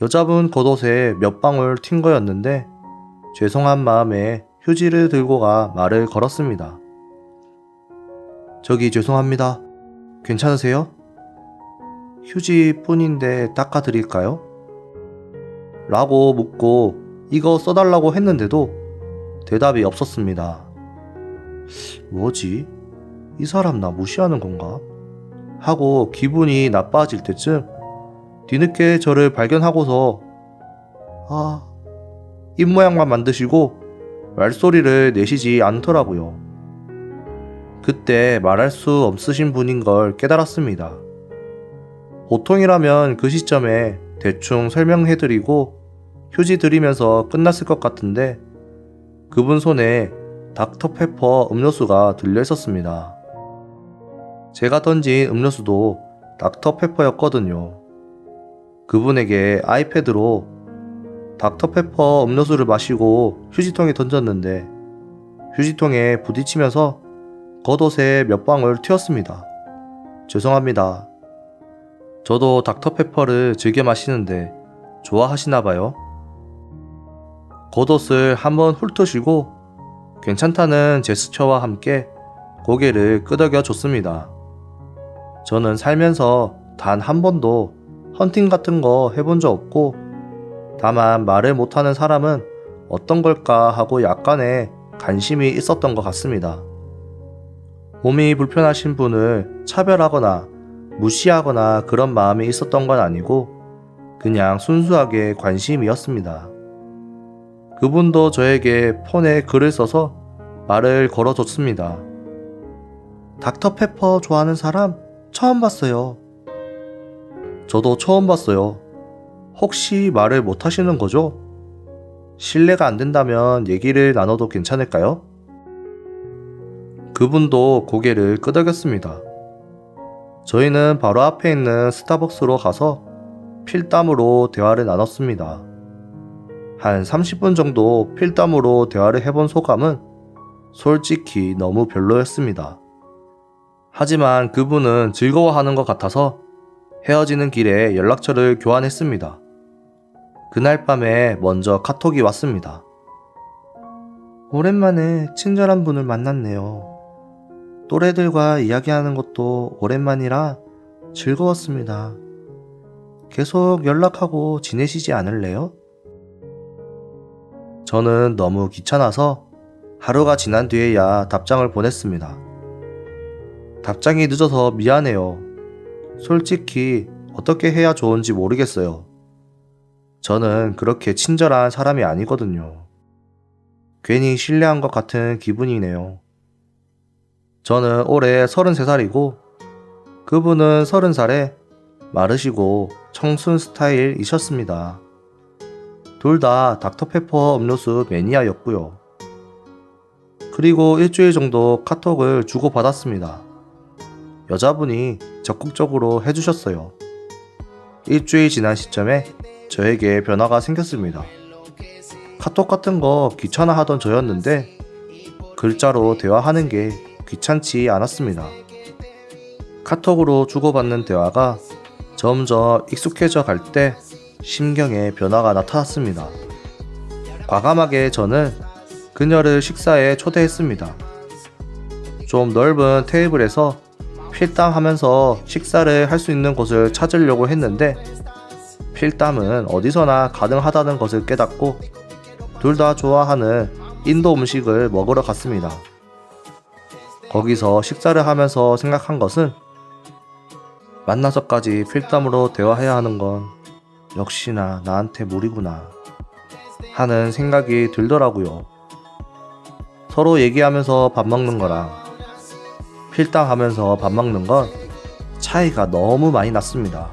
여자분 겉옷에 몇 방울 튄 거였는데 죄송한 마음에 휴지를 들고 가 말을 걸었습니다. 저기 죄송합니다. 괜찮으세요? 휴지뿐인데 닦아드릴까요? 라고 묻고 이거 써달라고 했는데도 대답이 없었습니다. 뭐지? 이 사람 나 무시하는 건가? 하고 기분이 나빠질 때쯤 뒤늦게 저를 발견하고서 입모양만 만드시고 말소리를 내시지 않더라고요. 그때 말할 수 없으신 분인 걸 깨달았습니다. 보통이라면 그 시점에 대충 설명해드리고 휴지 드리면서 끝났을 것 같은데 그분 손에 닥터페퍼 음료수가 들려 있었습니다. 제가 던진 음료수도 닥터페퍼였거든요. 그분에게 아이패드로 닥터페퍼 음료수를 마시고 휴지통에 던졌는데 휴지통에 부딪히면서 겉옷에 몇 방울 튀었습니다. 죄송합니다. 저도 닥터페퍼를 즐겨 마시는데 좋아하시나봐요. 겉옷을 한번 훑으시고 괜찮다는 제스처와 함께 고개를 끄덕여 줬습니다. 저는 살면서 단 한 번도 헌팅 같은 거 해본 적 없고 다만 말을 못하는 사람은 어떤 걸까 하고 약간의 관심이 있었던 것 같습니다. 몸이 불편하신 분을 차별하거나 무시하거나 그런 마음이 있었던 건 아니고 그냥 순수하게 관심이었습니다. 그분도 저에게 폰에 글을 써서 말을 걸어줬습니다. 닥터페퍼 좋아하는 사람 처음 봤어요. 저도 처음 봤어요. 혹시 말을 못하시는 거죠? 실례가 안 된다면 얘기를 나눠도 괜찮을까요? 그분도 고개를 끄덕였습니다. 저희는 바로 앞에 있는 스타벅스로 가서 필담으로 대화를 나눴습니다. 한 30분 정도 필담으로 대화를 해본 소감은 솔직히 너무 별로였습니다. 하지만 그분은 즐거워하는 것 같아서 헤어지는 길에 연락처를 교환했습니다. 그날 밤에 먼저 카톡이 왔습니다. 오랜만에 친절한 분을 만났네요. 또래들과 이야기하는 것도 오랜만이라 즐거웠습니다. 계속 연락하고 지내시지 않을래요? 저는 너무 귀찮아서 하루가 지난 뒤에야 답장을 보냈습니다. 답장이 늦어서 미안해요. 솔직히 어떻게 해야 좋은지 모르겠어요. 저는 그렇게 친절한 사람이 아니거든요. 괜히 실례한 것 같은 기분이네요. 저는 올해 33살이고 그분은 30살에 마르시고 청순 스타일이셨습니다. 둘 다 닥터페퍼 음료수 매니아였고요. 그리고 일주일 정도 카톡을 주고받았습니다. 여자분이 적극적으로 해주셨어요. 일주일 지난 시점에 저에게 변화가 생겼습니다. 카톡 같은 거 귀찮아 하던 저였는데 글자로 대화하는 게 귀찮지 않았습니다. 카톡으로 주고받는 대화가 점점 익숙해져 갈 때 심경에 변화가 나타났습니다. 과감하게 저는 그녀를 식사에 초대했습니다. 좀 넓은 테이블에서 필담하면서 식사를 할 수 있는 곳을 찾으려고 했는데 필담은 어디서나 가능하다는 것을 깨닫고 둘 다 좋아하는 인도 음식을 먹으러 갔습니다. 거기서 식사를 하면서 생각한 것은 만나서까지 필담으로 대화해야 하는 건 역시나 나한테 무리구나 하는 생각이 들더라고요. 서로 얘기하면서 밥 먹는 거랑 필담하면서 밥 먹는 건 차이가 너무 많이 났습니다.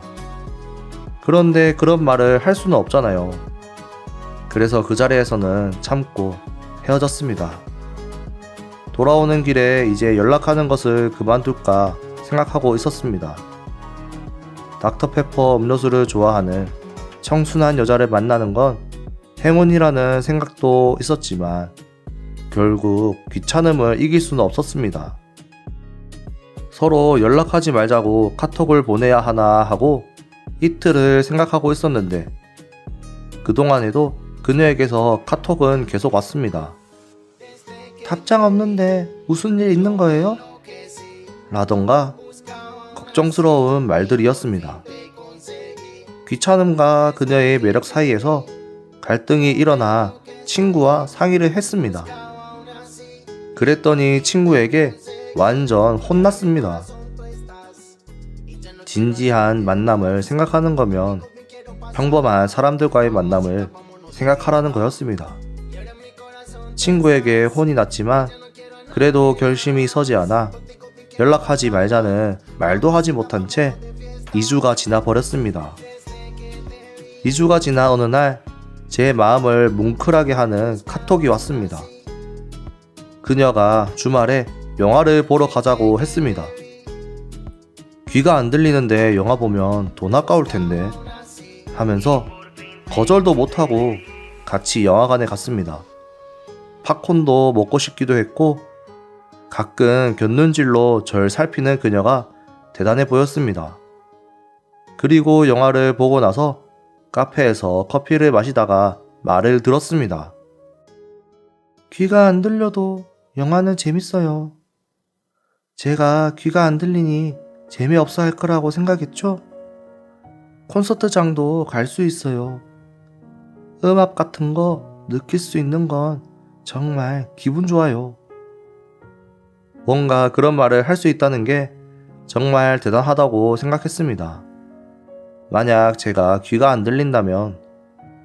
그런데 그런 말을 할 수는 없잖아요. 그래서 그 자리에서는 참고 헤어졌습니다. 돌아오는 길에 이제 연락하는 것을 그만둘까 생각하고 있었습니다. 닥터페퍼 음료수를 좋아하는 청순한 여자를 만나는 건 행운이라는 생각도 있었지만 결국 귀찮음을 이길 수는 없었습니다. 서로 연락하지 말자고 카톡을 보내야 하나 하고 이틀을 생각하고 있었는데 그동안에도 그녀에게서 카톡은 계속 왔습니다. 답장 없는데 무슨 일 있는 거예요? 라던가 걱정스러운 말들이었습니다. 귀찮음과 그녀의 매력 사이에서 갈등이 일어나 친구와 상의를 했습니다. 그랬더니 친구에게 완전 혼났습니다. 진지한 만남을 생각하는 거면 평범한 사람들과의 만남을 생각하라는 거였습니다. 친구에게 혼이 났지만 그래도 결심이 서지 않아 연락하지 말자는 말도 하지 못한 채 2주가 지나 버렸습니다. 2주가 지나 어느 날 제 마음을 뭉클하게 하는 카톡이 왔습니다. 그녀가 주말에 영화를 보러 가자고 했습니다. 귀가 안 들리는데 영화 보면 돈 아까울 텐데 하면서 거절도 못하고 같이 영화관에 갔습니다. 팝콘도 먹고 싶기도 했고 가끔 곁눈질로 절 살피는 그녀가 대단해 보였습니다. 그리고 영화를 보고 나서 카페에서 커피를 마시다가 말을 들었습니다. 귀가 안 들려도 영화는 재밌어요. 제가 귀가 안 들리니 재미없어 할 거라고 생각했죠? 콘서트장도 갈 수 있어요. 음악 같은 거 느낄 수 있는 건 정말 기분 좋아요. 뭔가 그런 말을 할 수 있다는 게 정말 대단하다고 생각했습니다. 만약 제가 귀가 안 들린다면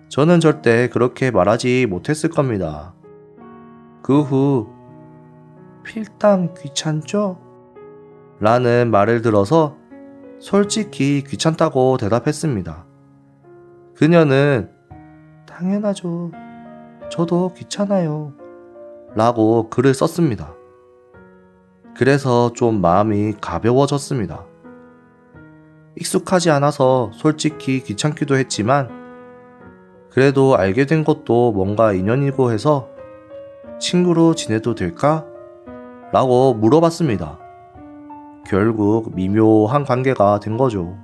저는 절대 그렇게 말하지 못했을 겁니다. 그 후 필담 귀찮죠? 라는 말을 들어서 솔직히 귀찮다고 대답했습니다. 그녀는 당연하죠. 저도 귀찮아요. 라고 글을 썼습니다. 그래서 좀 마음이 가벼워졌습니다. 익숙하지 않아서 솔직히 귀찮기도 했지만 그래도 알게 된 것도 뭔가 인연이고 해서 친구로 지내도 될까? 라고 물어봤습니다. 결국 미묘한 관계가 된 거죠.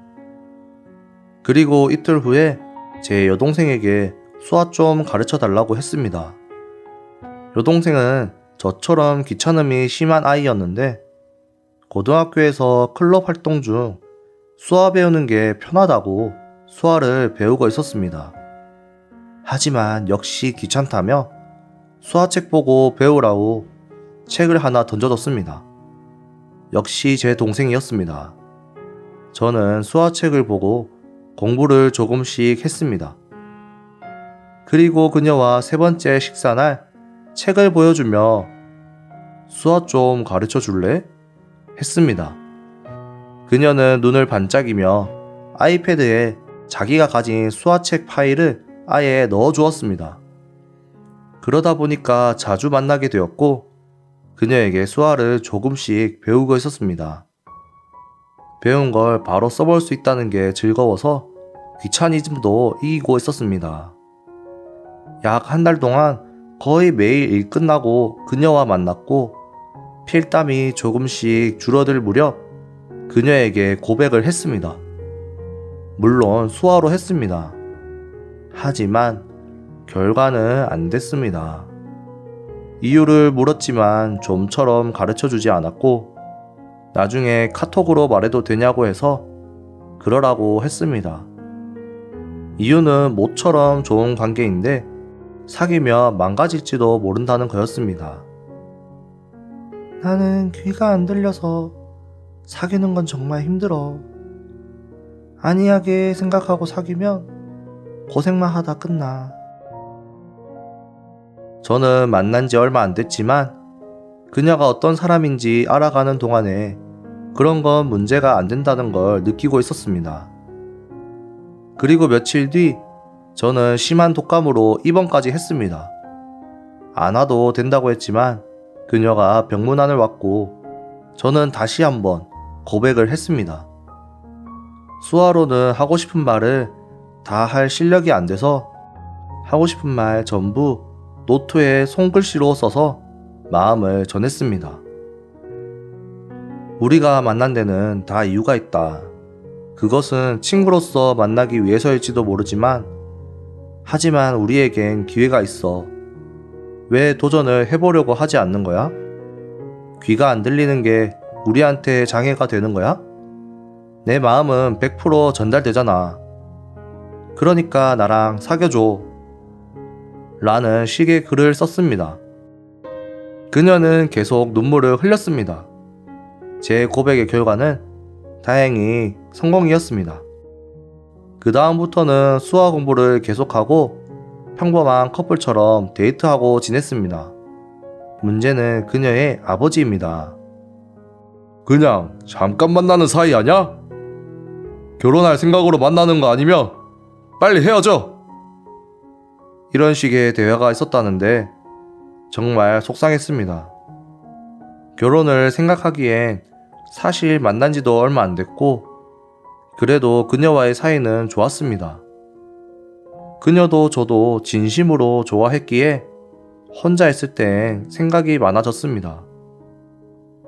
그리고 이틀 후에 제 여동생에게 수화 좀 가르쳐 달라고 했습니다. 여동생은 저처럼 귀찮음이 심한 아이였는데 고등학교에서 클럽 활동 중 수화 배우는 게 편하다고 수화를 배우고 있었습니다. 하지만 역시 귀찮다며 수화책 보고 배우라고 책을 하나 던져줬습니다. 역시 제 동생이었습니다. 저는 수화책을 보고 공부를 조금씩 했습니다. 그리고 그녀와 세 번째 식사 날 책을 보여주며 수화 좀 가르쳐 줄래? 했습니다. 그녀는 눈을 반짝이며 아이패드에 자기가 가진 수화책 파일을 아예 넣어 주었습니다. 그러다 보니까 자주 만나게 되었고 그녀에게 수화를 조금씩 배우고 있었습니다. 배운 걸 바로 써볼 수 있다는 게 즐거워서 귀차니즘도 이기고 있었습니다. 약 한 달 동안 거의 매일 일 끝나고 그녀와 만났고 필담이 조금씩 줄어들 무렵 그녀에게 고백을 했습니다. 물론 수화로 했습니다. 하지만 결과는 안 됐습니다. 이유를 물었지만 좀처럼 가르쳐주지 않았고 나중에 카톡으로 말해도 되냐고 해서 그러라고 했습니다. 이유는 모처럼 좋은 관계인데 사귀면 망가질지도 모른다는 거였습니다. 나는 귀가 안 들려서 사귀는 건 정말 힘들어. 안이하게 생각하고 사귀면 고생만 하다 끝나. 저는 만난 지 얼마 안 됐지만 그녀가 어떤 사람인지 알아가는 동안에 그런 건 문제가 안 된다는 걸 느끼고 있었습니다. 그리고 며칠 뒤 저는 심한 독감으로 입원까지 했습니다. 안 와도 된다고 했지만 그녀가 병문안을 왔고 저는 다시 한번 고백을 했습니다. 수화로는 하고 싶은 말을 다 할 실력이 안 돼서 하고 싶은 말 전부 노트에 손글씨로 써서 마음을 전했습니다. 우리가 만난 데는 다 이유가 있다. 그것은 친구로서 만나기 위해서일지도 모르지만 하지만 우리에겐 기회가 있어. 왜 도전을 해보려고 하지 않는 거야? 귀가 안 들리는 게 우리한테 장애가 되는 거야? 내 마음은 100% 전달되잖아. 그러니까 나랑 사귀어줘. 라는 식의 글을 썼습니다. 그녀는 계속 눈물을 흘렸습니다. 제 고백의 결과는 다행히 성공이었습니다. 그 다음부터는 수학 공부를 계속하고 평범한 커플처럼 데이트하고 지냈습니다. 문제는 그녀의 아버지입니다. 그냥 잠깐 만나는 사이 아냐? 결혼할 생각으로 만나는 거 아니면 빨리 헤어져! 이런 식의 대화가 있었다는데 정말 속상했습니다. 결혼을 생각하기엔 사실 만난 지도 얼마 안 됐고 그래도 그녀와의 사이는 좋았습니다. 그녀도 저도 진심으로 좋아했기에 혼자 있을 땐 생각이 많아졌습니다.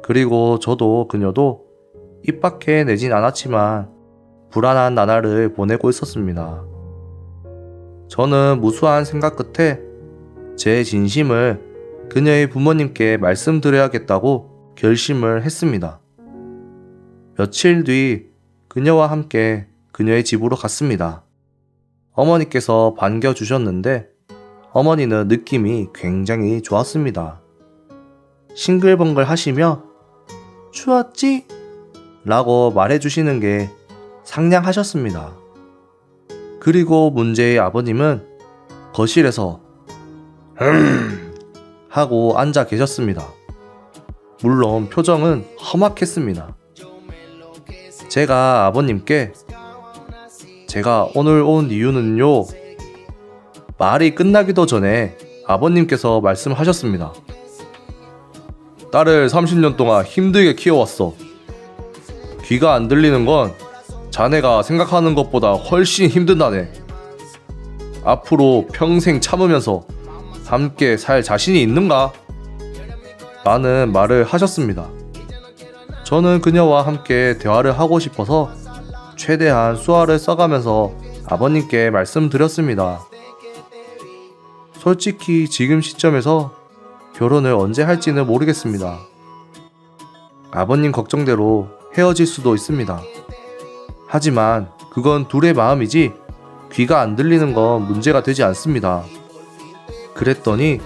그리고 저도 그녀도 입 밖에 내진 않았지만 불안한 나날을 보내고 있었습니다. 저는 무수한 생각 끝에 제 진심을 그녀의 부모님께 말씀드려야겠다고 결심을 했습니다. 며칠 뒤 그녀와 함께 그녀의 집으로 갔습니다. 어머니께서 반겨주셨는데 어머니는 느낌이 굉장히 좋았습니다. 싱글벙글 하시며 추웠지? 라고 말해주시는 게 상냥하셨습니다. 그리고 문제의 아버님은 거실에서 하고 앉아 계셨습니다. 물론 표정은 험악했습니다. 제가 아버님께 제가 오늘 온 이유는요, 말이 끝나기도 전에 아버님께서 말씀하셨습니다. 딸을 30년 동안 힘들게 키워왔어. 귀가 안 들리는 건 자네가 생각하는 것보다 훨씬 힘든다네. 앞으로 평생 참으면서 함께 살 자신이 있는가? 라는 말을 하셨습니다. 저는 그녀와 함께 대화를 하고 싶어서 최대한 수화를 써가면서 아버님께 말씀드렸습니다. 솔직히 지금 시점에서 결혼을 언제 할지는 모르겠습니다. 아버님 걱정대로 헤어질 수도 있습니다. 하지만 그건 둘의 마음이지 귀가 안 들리는 건 문제가 되지 않습니다. 그랬더니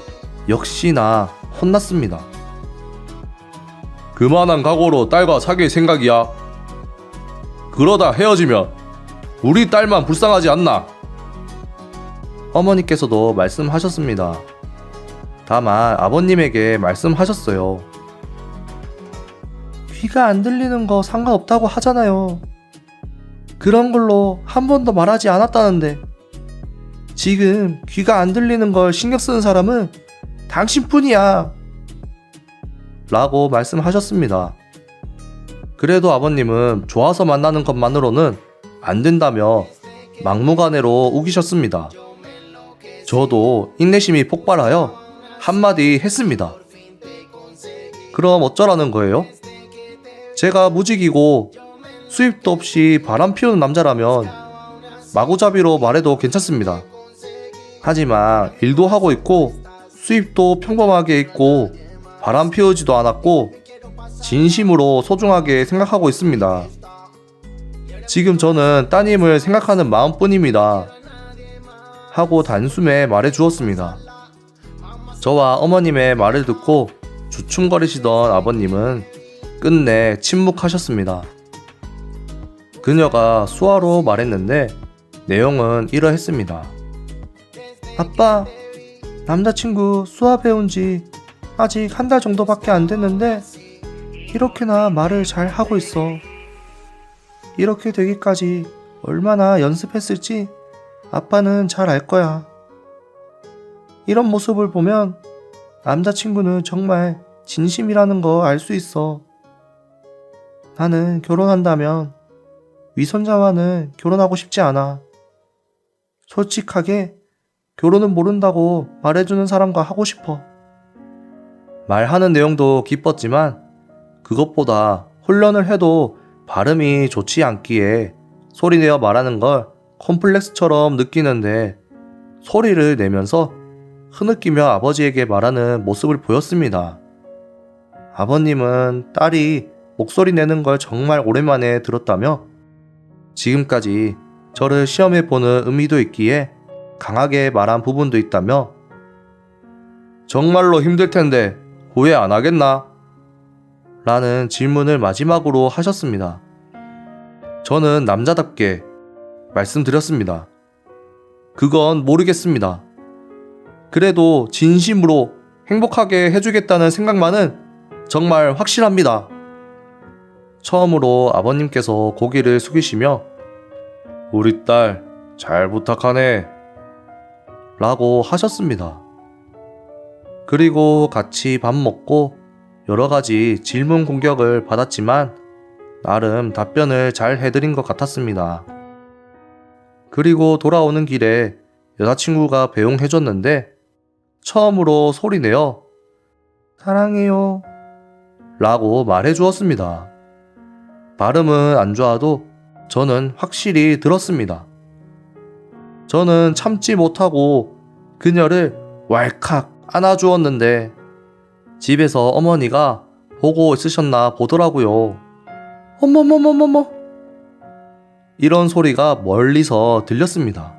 역시나 혼났습니다. 그만한 각오로 딸과 사귈 생각이야. 그러다 헤어지면 우리 딸만 불쌍하지 않나? 어머니께서도 말씀하셨습니다. 다만 아버님에게 말씀하셨어요. 귀가 안 들리는 거 상관없다고 하잖아요. 그런 걸로 한 번도 말하지 않았다는데 지금 귀가 안 들리는 걸 신경 쓰는 사람은 당신뿐이야. 라고 말씀하셨습니다. 그래도 아버님은 좋아서 만나는 것만으로는 안 된다며 막무가내로 우기셨습니다. 저도 인내심이 폭발하여 한마디 했습니다. 그럼 어쩌라는 거예요? 제가 무직이고 수입도 없이 바람 피우는 남자라면 마구잡이로 말해도 괜찮습니다. 하지만 일도 하고 있고 수입도 평범하게 있고 바람 피우지도 않았고 진심으로 소중하게 생각하고 있습니다. 지금 저는 따님을 생각하는 마음뿐입니다. 하고 단숨에 말해 주었습니다. 저와 어머님의 말을 듣고 주춤거리시던 아버님은 끝내 침묵하셨습니다. 그녀가 수화로 말했는데 내용은 이러했습니다. 아빠, 남자친구 수화 배운 지 아직 1달 정도밖에 안 됐는데 이렇게나 말을 잘 하고 있어. 이렇게 되기까지 얼마나 연습했을지 아빠는 잘 알 거야. 이런 모습을 보면 남자친구는 정말 진심이라는 거 알 수 있어. 나는 결혼한다면 위선자와는 결혼하고 싶지 않아. 솔직하게 결혼은 모른다고 말해주는 사람과 하고 싶어. 말하는 내용도 기뻤지만 그것보다 훈련을 해도 발음이 좋지 않기에 소리내어 말하는 걸 콤플렉스처럼 느끼는데 소리를 내면서 흐느끼며 아버지에게 말하는 모습을 보였습니다. 아버님은 딸이 목소리 내는 걸 정말 오랜만에 들었다며 지금까지 저를 시험해 보는 의미도 있기에 강하게 말한 부분도 있다며 정말로 힘들 텐데 후회 안 하겠나? 라는 질문을 마지막으로 하셨습니다. 저는 남자답게 말씀드렸습니다. 그건 모르겠습니다. 그래도 진심으로 행복하게 해주겠다는 생각만은 정말 확실합니다. 처음으로 아버님께서 고개를 숙이시며 우리 딸 잘 부탁하네 라고 하셨습니다. 그리고 같이 밥 먹고 여러 가지 질문 공격을 받았지만 나름 답변을 잘 해드린 것 같았습니다. 그리고 돌아오는 길에 여자친구가 배웅해줬는데 처음으로 소리내어 사랑해요 라고 말해주었습니다. 발음은 안 좋아도 저는 확실히 들었습니다. 저는 참지 못하고 그녀를 왈칵 안아주었는데 집에서 어머니가 보고 있으셨나 보더라고요. 어머머머머머 이런 소리가 멀리서 들렸습니다.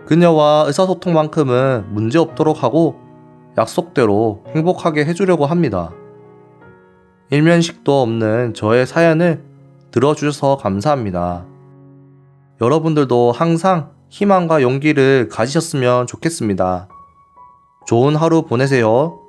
그녀와 의사소통만큼은 문제없도록 하고 약속대로 행복하게 해주려고 합니다. 일면식도 없는 저의 사연을 들어주셔서 감사합니다. 여러분들도 항상 희망과 용기를 가지셨으면 좋겠습니다. 좋은 하루 보내세요.